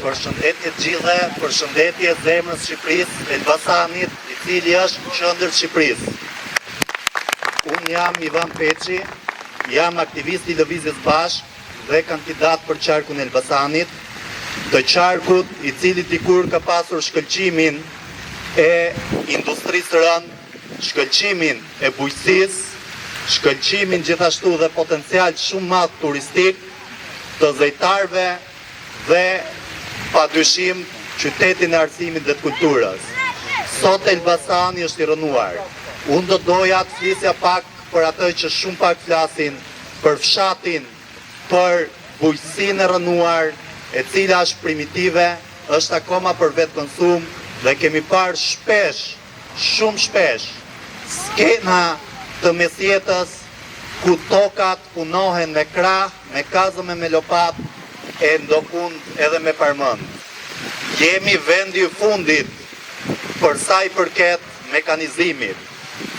Përshëndetje gjithë, përshëndetje zemrës Shqipërisë, Elbasanit, i cili është qendër Shqipërisë. Unë jam Ivan Peçi, jam aktivist i Lëvizjes Bashk dhe kandidat për qarkun e Elbasanit, të qarkut i cili dikur ka pasur shkëlqimin e industrisë rënd, shkëlqimin e bujqësisë, shkëlqimin gjithashtu dhe potencial shumë madh turistik të zejtarëve dhe padyshim qytetin e arsimit dhe të kulturës. Sot Elbasani është i rënuar. Unë do doja të flisja pak për atë që shumë pak flasin, për fshatin, për bujqësinë e rënuar, e cila është primitive, është akoma për vetë konsum dhe kemi parë shpesh, shumë shpesh, skena të mesjetës ku tokat punohen me krah, me kazëm e me lopat, e ndokund edhe me parmënd. Jemi vendi i fundit për sa i përket mekanizimit,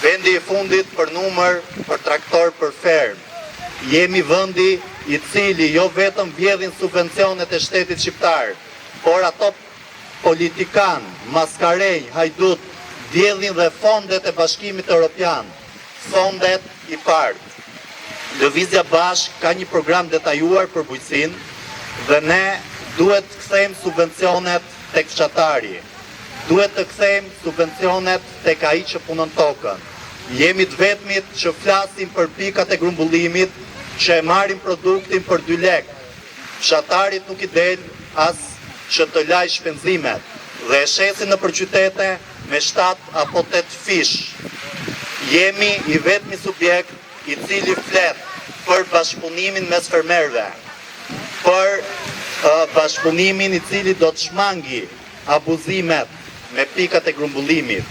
vendi i fundit për numër, për traktor, për ferm. Jemi vendi i cili jo vetëm vjedhin subvencionet e shtetit shqiptar, por ato politikan, maskarej, hajdut, vjedhin dhe fondet e Bashkimit Evropian, fondet i partë. Lëvizja Bashk ka një program detajuar për bujqësinë dhe ne duhet të kthejmë subvencionet tek fshatari. Duhet të kthejmë subvencionet tek ai që punon tokën. Jemi të vetmit që flasim për pikat e grumbullimit, që e marrin produktin për 2 lekë. Fshatarit nuk i del as që të laj shpenzimet dhe e shesin nëpër qytete me 7 apo 8 fish. Jemi i vetmi subjekt i cili flet për bashkëpunimin mes fermerëve, për bashkëpunimin i cili do të shmangi abuzimet me pikat e grumbullimit.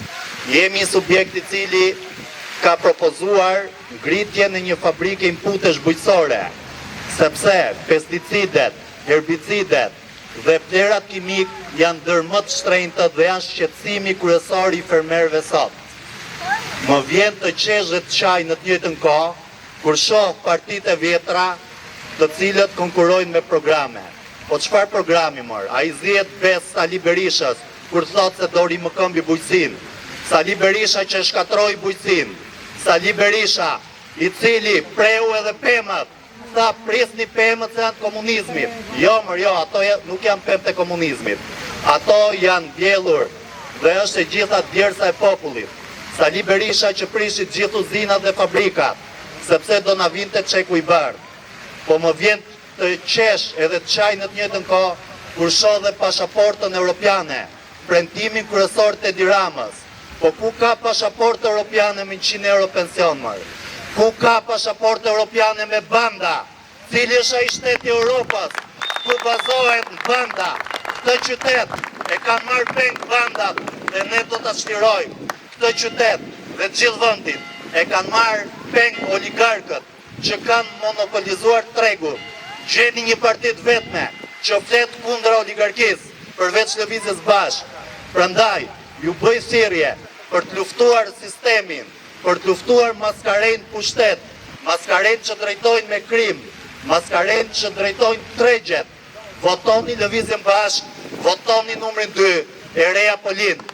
Jemi subjekt i cili ka propozuar ngritjen e një fabrike inputesh bujqësore, sepse pesticidet, herbicidet dhe plerat kimik janë ndër më të shtrenjtë dhe janë shqetësimi kryesor i fermerëve sot. Më vjen të qesh dhe të qaj në të njëjtën kohë, kur shoh partitë e vjetra të cilët konkurrojnë me programe. Po çfarë programi mor? Ai zihet bes Sali Berishës kur thotë se dori më këmbi bujqësinë. Sali Berisha që shkatroi bujqësinë. Sali Berisha i cili preu edhe pemët. Tha prisni pemët se janë të komunizmit. Jo, ato nuk janë pemë të komunizmit. Ato janë bjellur dhe është e gjitha djersa e popullit. Sali Berisha që prishit gjithë uzinat dhe fabrikat, sepse do na vinte çeku i bardhë. Po më vjen të qesh edhe të qaj në të njëjtën kohë kur shoh dhe pasaportën europiane, premtimin kryesor të Edi Ramës. Po ku ka pasaportë europiane me 100 euro pension më? Ku ka pasaportë europiane me banda? Cili është ai shteti i Europës ku bazohet në banda? Këtë qytet e kanë marrë peng bandat dhe ne do ta çlirojmë. Këtë qytet dhe gjithë vendin e kanë marrë peng oligarkët që kanë monopolizuar tregun. Gjeni një parti të vetme që flet kundër oligarkisë, përveç Lëvizjes Bashk. Prandaj, ju bëj thirrje për të luftuar sistemin, për të luftuar maskaren pushtet, maskaren që drejtojnë me krim, maskaren që drejtojnë tregjet. Votoni Lëvizjen Bashk, votoni numrin 2, Erea Polin.